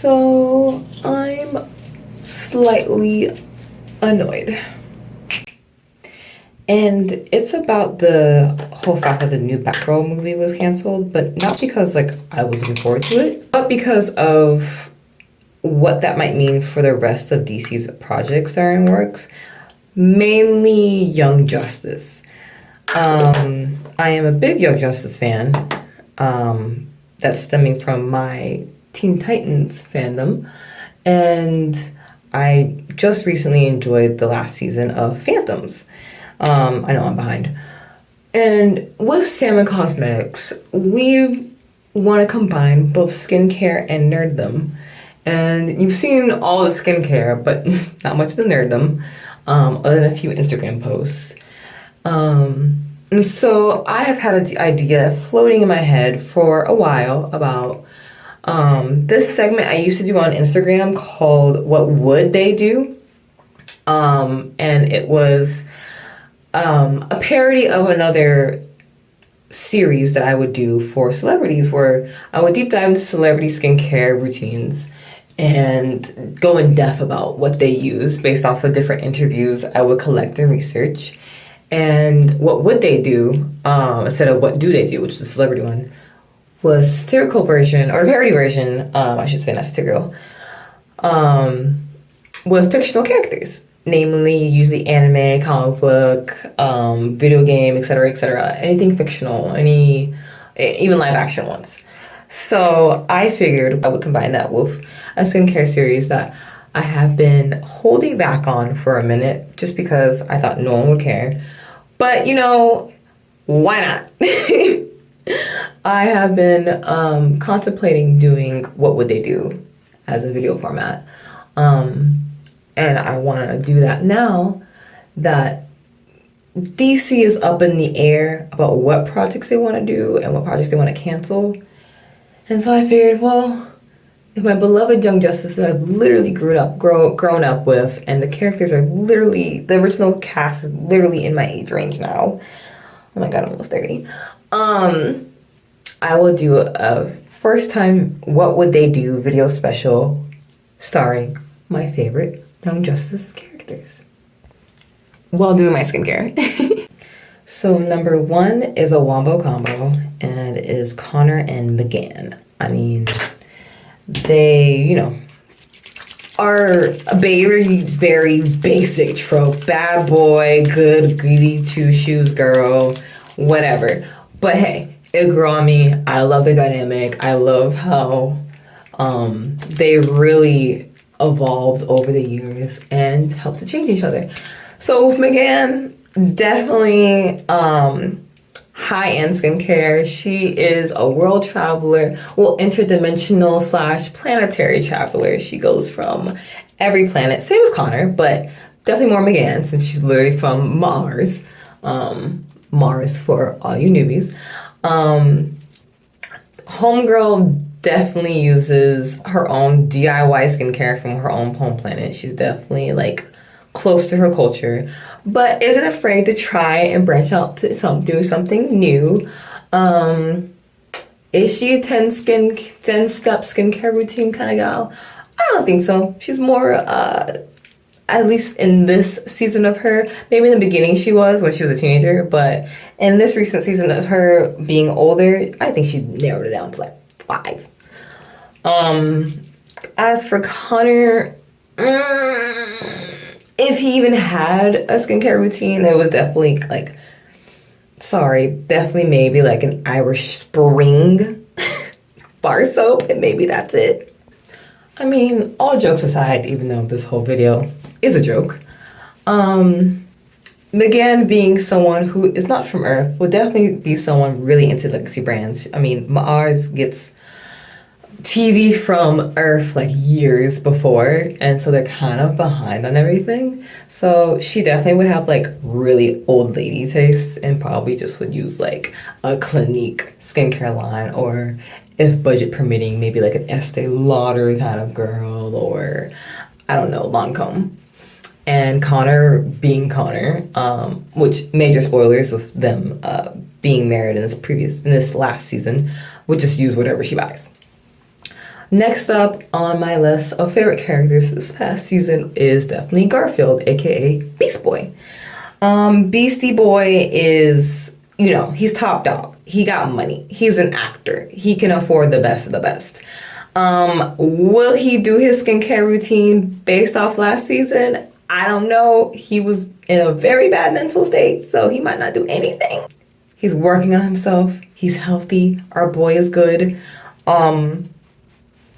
So I'm slightly annoyed. And it's about the whole fact that the new Batgirl movie was canceled, but not because like I was looking forward to it, but because of what that might mean for the rest of DC's projects that are in works, mainly Young Justice. I am a big Young Justice fan. That's stemming from my Teen Titans fandom, and I just recently enjoyed the last season of Fandoms. I know I'm behind. And with Samin Cosmetics, we want to combine both skincare and nerddom. And you've seen all the skincare, but not much of the nerddom, other than a few Instagram posts. And so I have had an idea floating in my head for a while about this segment I used to do on Instagram called What Would They Do? And it was a parody of another series that I would do for celebrities where I would deep dive into celebrity skincare routines and go in depth about what they use based off of different interviews I would collect and research. And what would they do, instead of what do they do, which is the celebrity one, was satirical version, or parody version, I should say, not satirical, with fictional characters. Namely, usually anime, comic book, video game, etc., etc. Anything fictional, even live action ones. So I figured I would combine that with a skincare series that I have been holding back on for a minute, just because I thought no one would care. But why not? I have been contemplating doing What Would They Do as a video format. And I want to do that now that DC is up in the air about what projects they want to do and what projects they want to cancel. And so I figured, well, if my beloved Young Justice that I've literally grown up with, and the characters are literally, the original cast is literally in my age range now. Oh my god, I'm almost 30. I will do a first time What Would They Do video special starring my favorite Young Justice characters while doing my skincare. So number 1 is a wombo combo, and it is Connor and Megan. I mean, they, are a very, very basic trope. Bad boy, good, greedy, two shoes girl, whatever. But hey, it grew on me. I love their dynamic. I love how they really evolved over the years and helped to change each other. So with Megan, definitely high-end skincare. She is a world traveler, interdimensional / planetary traveler. She goes from every planet. Same with Connor, but definitely more Megan since she's literally from Mars. Mars for all you newbies. Homegirl definitely uses her own DIY skincare from her own home planet. She's definitely close to her culture, but isn't afraid to try and branch out to do something new. Is she a 10-step skincare routine kind of gal? I don't think so. She's more, at least in this season of her, maybe in the beginning she was when she was a teenager, but in this recent season of her being older, I think she narrowed it down to 5. As for Connor, if he even had a skincare routine, it was definitely definitely maybe an Irish Spring bar soap, and maybe that's it. I mean, all jokes aside, even though this whole video is a joke, Megan, being someone who is not from Earth, would definitely be someone really into legacy brands. I mean, Mars gets TV from Earth years before, and so they're kind of behind on everything. So she definitely would have really old lady taste and probably just would use a Clinique skincare line, or if budget permitting, maybe an Estee Lauder kind of girl, or I don't know, Lancome. And Connor being Connor, which major spoilers of them being married in this last season, would just use whatever she buys. Next up on my list of favorite characters this past season is definitely Garfield, aka Beast Boy. Beastie Boy is, he's top dog. He got money. He's an actor. He can afford the best of the best. Will he do his skincare routine based off last season? I don't know. He was in a very bad mental state, so he might not do anything. He's working on himself. He's healthy. Our boy is good.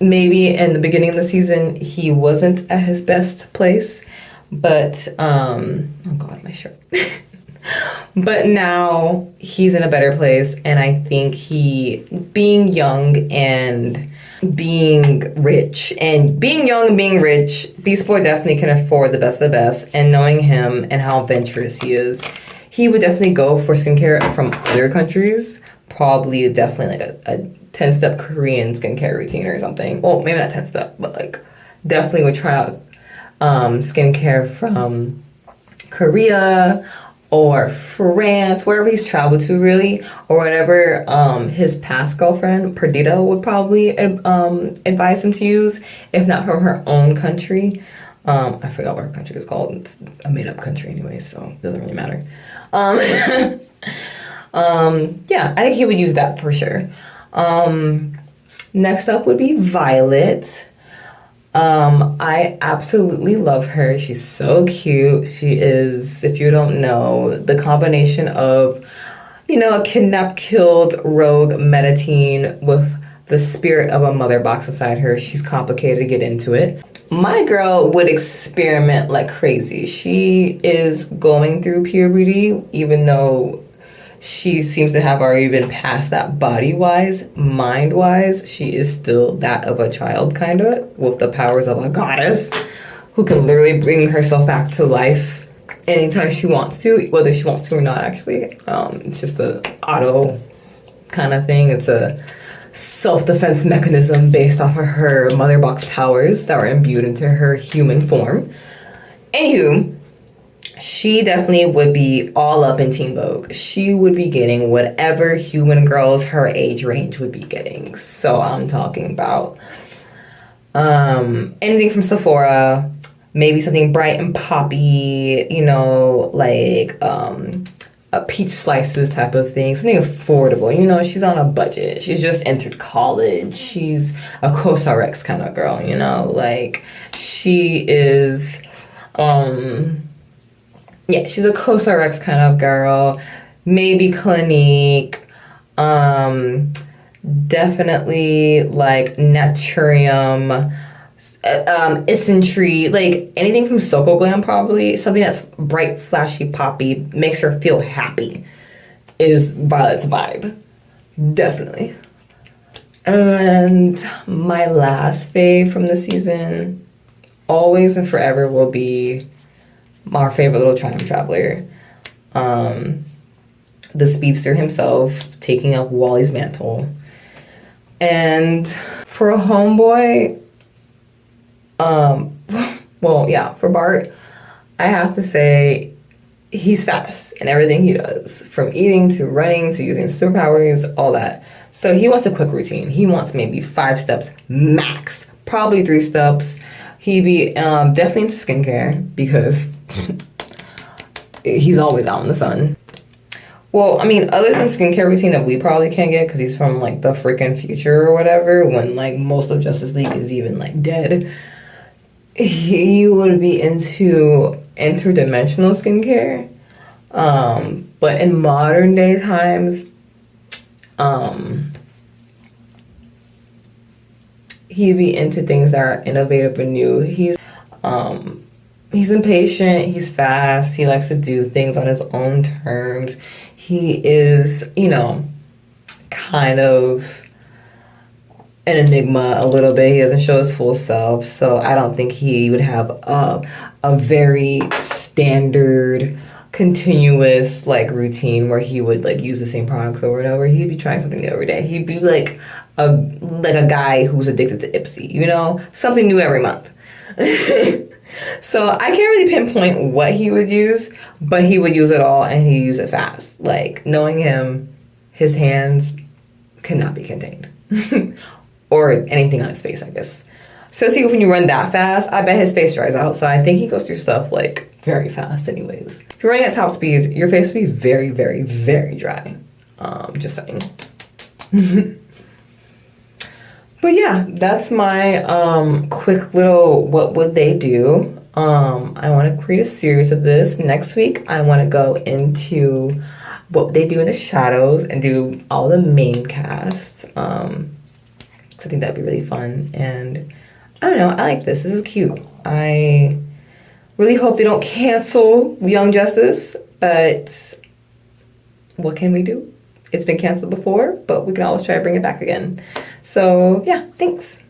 Maybe in the beginning of the season, he wasn't at his best place, but, oh God, my shirt. But now he's in a better place, and I think being young and being rich, Beast Boy definitely can afford the best of the best, and knowing him and how adventurous he is, he would definitely go for skincare from other countries, definitely like a 10-step Korean skincare routine or something. Well, maybe not 10-step, but like definitely would try out skincare from Korea or France, wherever he's traveled to really, or whatever his past girlfriend, Perdita, would probably advise him to use, if not from her own country. I forgot what her country is called. It's a made-up country anyway, so it doesn't really matter. Yeah, I think he would use that for sure. Next up would be Violet. I absolutely love her. She's so cute. She is, if you don't know, the combination of, a kidnapped, killed, rogue meta-teen with the spirit of a mother box inside her. She's complicated to get into it. My girl would experiment like crazy. She is going through puberty, even though she seems to have already been past that body-wise. Mind-wise, she is still that of a child, kind of, with the powers of a goddess who can literally bring herself back to life anytime she wants to, whether she wants to or not, actually. It's just an auto kind of thing. It's a self-defense mechanism based off of her mother box powers that were imbued into her human form. Anywho, she definitely would be all up in Teen Vogue. She would be getting whatever human girls her age range would be getting. So I'm talking about anything from Sephora, maybe something bright and poppy, like a peach slices type of thing, something affordable. She's on a budget. She's just entered college. She's a COSRX kind of girl, like she is, yeah, she's a COSRX kind of girl. Maybe Clinique. Definitely like Naturium. Eccentric, like anything from Soko Glam, probably something that's bright, flashy, poppy, makes her feel happy is Violet's vibe. Definitely. And my last fave from the season, always and forever, will be our favorite little time traveler. The speedster himself, taking up Wally's mantle. And for a homeboy, well, yeah, for Bart, I have to say he's fast in everything he does, from eating to running to using superpowers, all that. So he wants a quick routine. He wants maybe 5 steps max, probably 3 steps. He'd be definitely into skincare because he's always out in the sun. Well, I mean, other than skincare routine that we probably can't get because he's from like the freaking future or whatever, when like most of Justice League is even like dead, he would be into interdimensional skincare. But in modern day times, he'd be into things that are innovative and new. He's impatient, he's fast, he likes to do things on his own terms. He is, kind of an enigma a little bit. He doesn't show his full self, so I don't think he would have a very standard, continuous like routine where he would like use the same products over and over. He'd be trying something new every day. He'd be like a guy who's addicted to Ipsy, something new every month. So I can't really pinpoint what he would use, but he would use it all and he'd use it fast. Like, knowing him, his hands cannot be contained. or anything on his face, I guess. Especially when you run that fast, I bet his face dries out. So I think he goes through stuff like very fast anyways. If you're running at top speeds, your face will be very, very, very dry. Just saying. But yeah, that's my quick little what would they do. I want to create a series of this. Next week, I want to go into what they do in the shadows and do all the main cast. I think that'd be really fun. And I don't know, I like this. This is cute. I really hope they don't cancel Young Justice, but what can we do? It's been canceled before, but we can always try to bring it back again. So yeah, thanks.